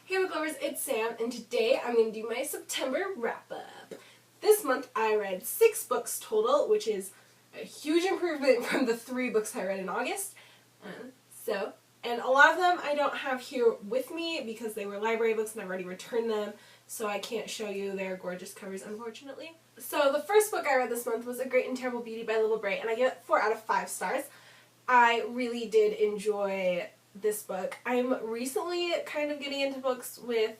Hey book lovers, it's Sam, and today I'm going to do my September wrap-up. This month I read 6 books total, which is a huge improvement from the 3 books I read in August. And a lot of them I don't have here with me because they were library books and I've already returned them, so I can't show you their gorgeous covers, unfortunately. So the first book I read this month was A Great and Terrible Beauty by Libba, Bray, and I give it 4 out of 5 stars. I really did enjoy this book. I'm recently kind of getting into books with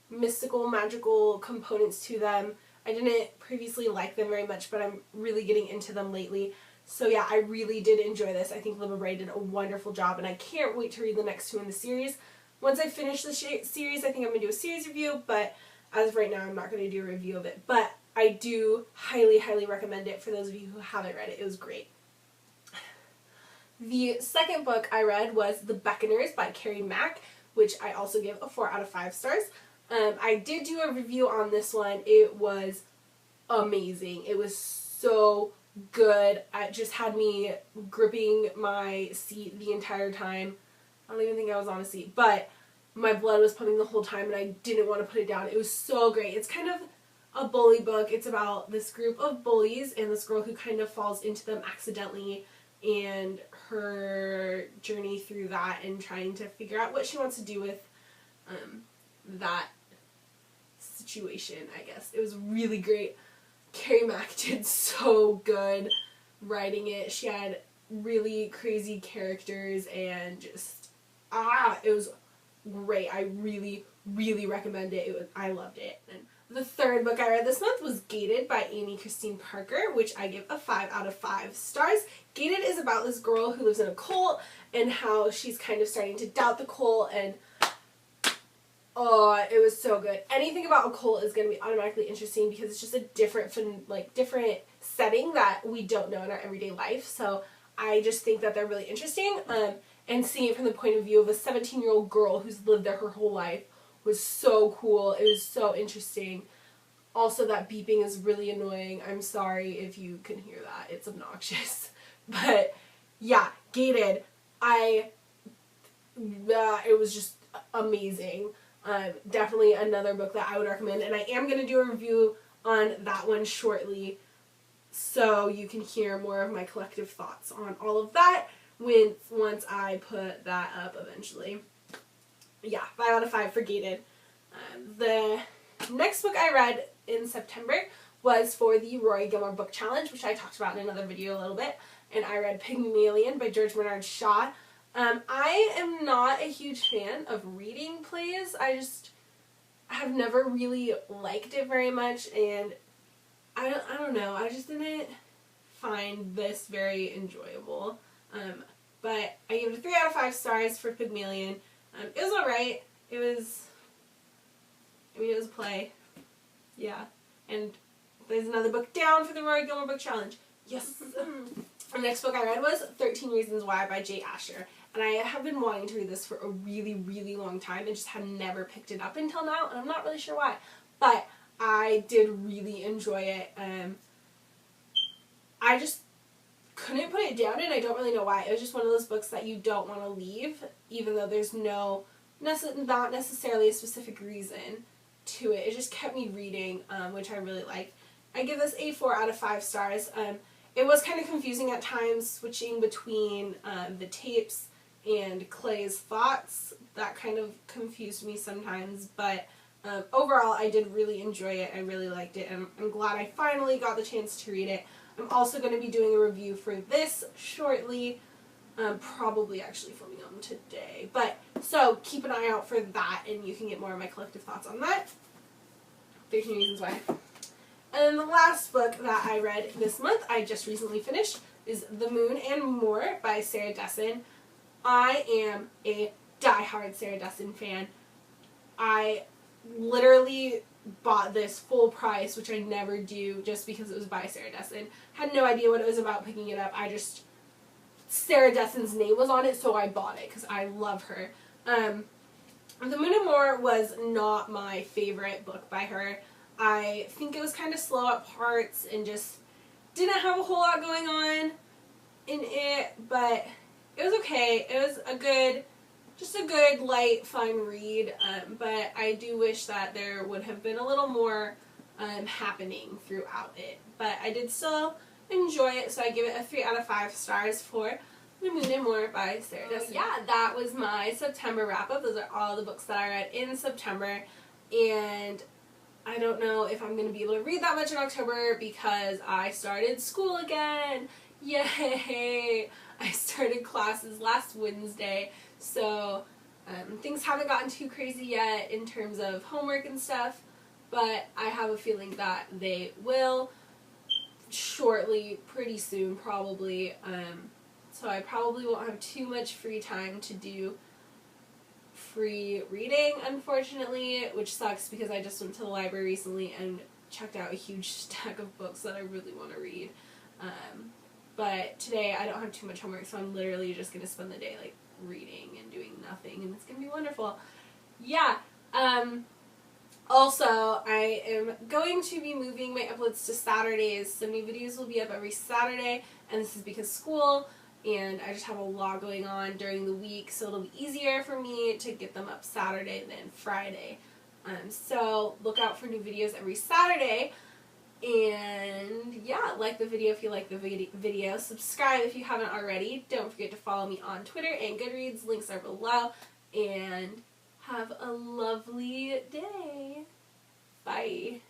mystical, magical components to them. I didn't previously like them very much, but I'm really getting into them lately. So yeah, I really did enjoy this. I think Libba Bray did a wonderful job, and I can't wait to read the next 2 in the series. Once I finish the series, I think I'm going to do a series review, but as of right now, I'm not going to do a review of it. But I do highly, highly recommend it for those of you who haven't read it. It was great. The second book I read was The Beckoners by Carrie Mac, which I also give a 4 out of 5 stars. I did do a review on this one. It was amazing. It was so good. It just had me gripping my seat the entire time. I don't even think I was on a seat, but my blood was pumping the whole time and I didn't want to put it down. It was so great. It's kind of a bully book. It's about this group of bullies and this girl who kind of falls into them accidentally, and her journey through that and trying to figure out what she wants to do with that situation, I guess. It was really great. Carrie Mac did so good writing it. She had really crazy characters and just, it was great. I really, really recommend it. I loved it. And the third book I read this month was Gated by Amy Christine Parker, which I give a 5 out of 5 stars. Gated is about this girl who lives in a cult and how she's kind of starting to doubt the cult, and oh, it was so good. Anything about a cult is going to be automatically interesting because it's just a different setting that we don't know in our everyday life. So I just think that they're really interesting. And seeing it from the point of view of a 17-year-old girl who's lived there her whole life was so cool. It was so interesting. Also, that beeping is really annoying. I'm sorry if you can hear that. It's obnoxious. But yeah, Gated, it was just amazing. Definitely another book that I would recommend, and I am going to do a review on that one shortly, so you can hear more of my collective thoughts on all of that once I put that up eventually. Yeah, 5 out of 5 for Gated. The next book I read in September was for the Rory Gilmore Book Challenge, which I talked about in another video a little bit, and I read Pygmalion by George Bernard Shaw. I am not a huge fan of reading plays. I have never really liked it very much, and I don't know, I just didn't find this very enjoyable. But I gave it a 3 out of 5 stars for Pygmalion. It was alright. It was a play. Yeah. And there's another book down for the Rory Gilmore Book Challenge. Yes. The next book I read was 13 Reasons Why by J. Asher. And I have been wanting to read this for a really, really long time and just have never picked it up until now, and I'm not really sure why. But I did really enjoy it. I just couldn't put it down, and I don't really know why. It was just one of those books that you don't want to leave, even though there's not necessarily a specific reason to it. It just kept me reading, which I really liked. I give this a 4 out of 5 stars. It was kind of confusing at times, switching between the tapes and Clay's thoughts. That kind of confused me sometimes, but overall I did really enjoy it. I really liked it, and I'm glad I finally got the chance to read it. I'm also going to be doing a review for this shortly, probably actually filming them today. But so keep an eye out for that, and you can get more of my collective thoughts on that. 13 Reasons Why. And then the last book that I read this month, I just recently finished, is The Moon and More by Sarah Dessen. I am a diehard Sarah Dessen fan. I literally bought this full price, which I never do, just because it was by Sarah Dessen. Had no idea what it was about picking it up. Sarah Dessen's name was on it, so I bought it because I love her. The Moon and More was not my favorite book by her. I think it was kind of slow at parts and just didn't have a whole lot going on in it, but it was okay. It was a good just a good, light, fun read, but I do wish that there would have been a little more happening throughout it. But I did still enjoy it, so I give it a 3 out of 5 stars for The Moon and More by Sarah Dessen. Yeah, that was my September wrap-up. Those are all the books that I read in September, and I don't know if I'm going to be able to read that much in October because I started school again. Yay! I started classes last Wednesday, so things haven't gotten too crazy yet in terms of homework and stuff, but I have a feeling that they will shortly, pretty soon probably, so I probably won't have too much free time to do free reading, unfortunately, which sucks because I just went to the library recently and checked out a huge stack of books that I really want to read. But today I don't have too much homework, so I'm literally just going to spend the day like reading and doing nothing, and it's going to be wonderful. Yeah. Also, I am going to be moving my uploads to Saturdays, so new videos will be up every Saturday, and this is because school, and I just have a lot going on during the week, so it'll be easier for me to get them up Saturday than Friday. So look out for new videos every Saturday, and yeah, like the video if you like the video, subscribe if you haven't already, don't forget to follow me on Twitter and Goodreads, links are below, and have a lovely day. Bye.